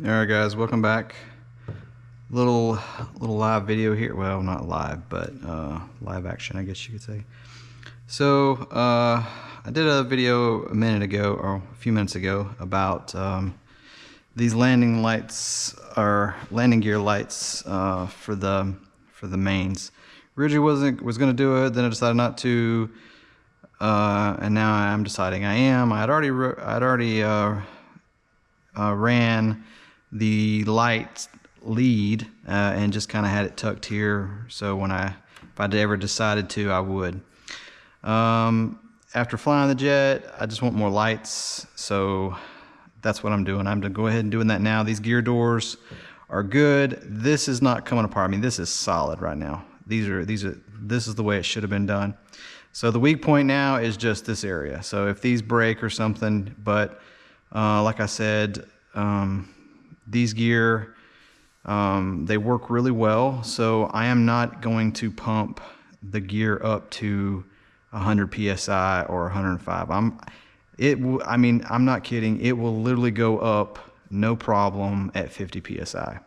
Alright guys, welcome back. Little live video here. Well, not live, but live action, I guess you could say. So I did a video a minute ago, or a few minutes ago, about these landing lights, or landing gear lights, for the mains. Originally was going to do it, then I decided not to, and now I'm deciding I am. I'd already ran the light lead and just kind of had it tucked here, so if I ever decided to, I would. After flying the jet, I just want more lights, so that's what I'm doing. I'm going to go ahead and doing that now. These gear doors are good. This is not coming apart. I mean, this is solid right now. This is the way it should have been done. So the weak point now is just this area. So if these break or something, but like I said, these gear, they work really well, so I am not going to pump the gear up to 100 psi or 105. I mean, I'm not kidding. It will literally go up no problem at 50 psi,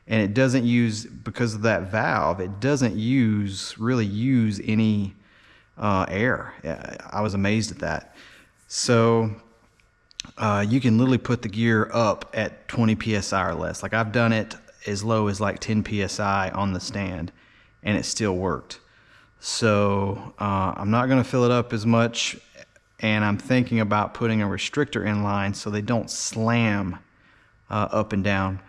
and it doesn't use, because of that valve, it doesn't really use any air. I was amazed at that. So you can literally put the gear up at 20 psi or less. Like, I've done it as low as like 10 psi on the stand, and it still worked. So I'm not going to fill it up as much, and I'm thinking about putting a restrictor in line so they don't slam up and down.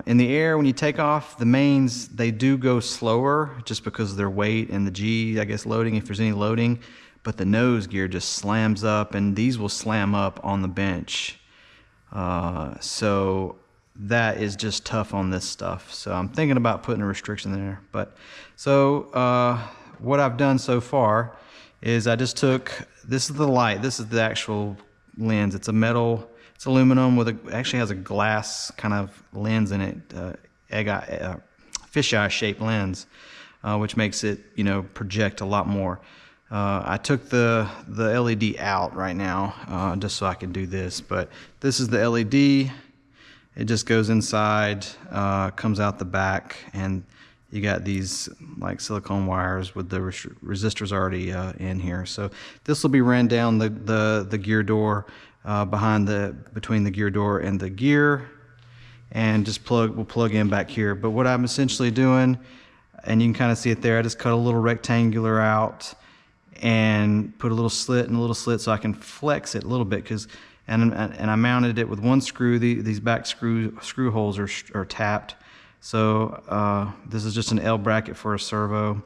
In the air, when you take off, the mains, they do go slower just because of their weight and the G, I guess, loading, if there's any loading. But the nose gear just slams up, and these will slam up on the bench. So that is just tough on this stuff. So I'm thinking about putting a restriction there. But so what I've done so far is I just took, this is the light, this is the actual lens. It's a metal, it's aluminum with actually has a glass kind of lens in it, fisheye shaped lens, which makes it, project a lot more. I took the LED out right now, just so I can do this, but this is the LED. It just goes inside, comes out the back, and you got these like silicone wires with the resistors already in here. So this will be ran down the gear door, between the gear door and the gear, and just we'll plug in back here. But what I'm essentially doing, and you can kind of see it there, I just cut a little rectangular out and put a little slit and a little slit so I can flex it a little bit, and I mounted it with one screw. These back screw holes are tapped, so this is just an L bracket for a servo,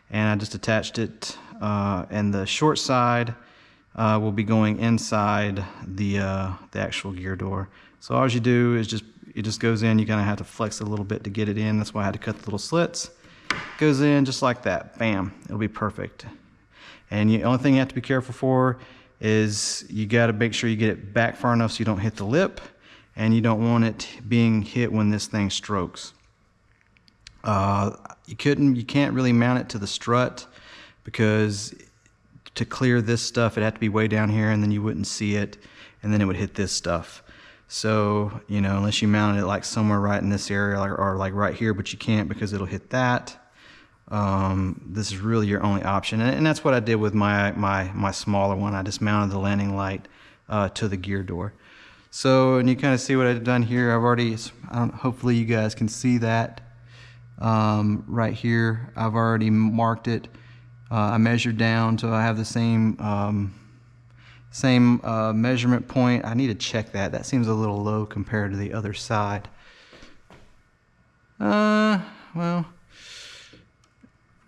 and I just attached it, and the short side will be going inside the actual gear door. So all you do is it just goes in. You kind of have to flex it a little bit to get it in. That's why I had to cut the little slits. It goes in just like that. Bam, it'll be perfect. And the only thing you have to be careful for is you got to make sure you get it back far enough so you don't hit the lip, and you don't want it being hit when this thing strokes. You can't really mount it to the strut, because to clear this stuff, it'd have to be way down here, and then you wouldn't see it, and then it would hit this stuff. So, unless you mounted it like somewhere right in this area, or like right here, but you can't because it'll hit that. This is really your only option, and that's what I did with my smaller one. I just mounted the landing light to the gear door. So, and you kind of see what I've done here. Hopefully you guys can see that right here. I've already marked it. I measured down, so I have the same measurement point. I need to check that. That seems a little low compared to the other side. Well,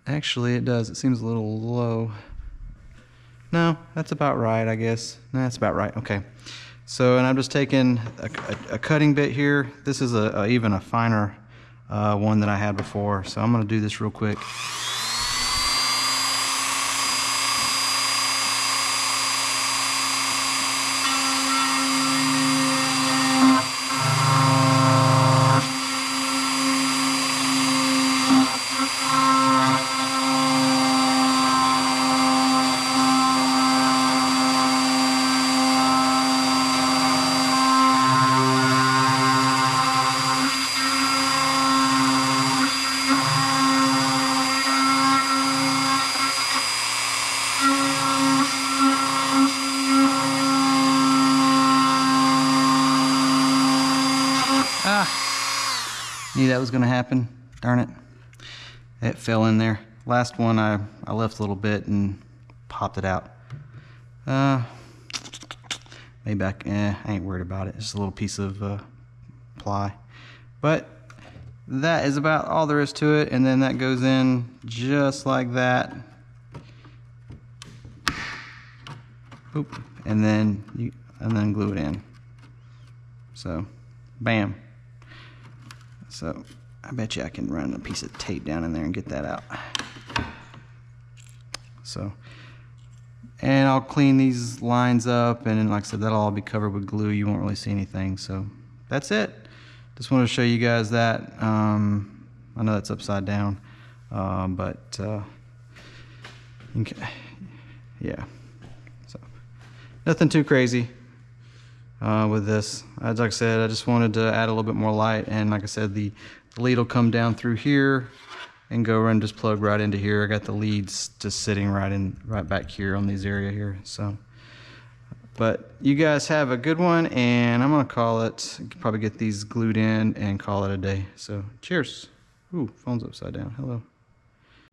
actually, it does. It seems a little low. No, that's about right, I guess. No, that's about right. Okay. So, and I'm just taking a cutting bit here. This is even a finer one than I had before. So I'm going to do this real quick. Knew that was gonna happen, darn it. It fell in there. Last one I left a little bit and popped it out. Maybe I ain't worried about it. It's just a little piece of ply. But that is about all there is to it, and then that goes in just like that. Oop. And then glue it in. So, bam. So, I bet you I can run a piece of tape down in there and get that out. So, and I'll clean these lines up, and then, like I said, that'll all be covered with glue. You won't really see anything. So, that's it. Just wanted to show you guys that. I know that's upside down, but yeah. So, nothing too crazy with this. As like I said, I just wanted to add a little bit more light, and like I said, the lead will come down through here and go and just plug right into here. I got the leads just sitting right back here on this area here. So, but you guys have a good one, and I'm gonna call it, probably get these glued in and call it a day. So cheers. Ooh, phone's upside down. Hello.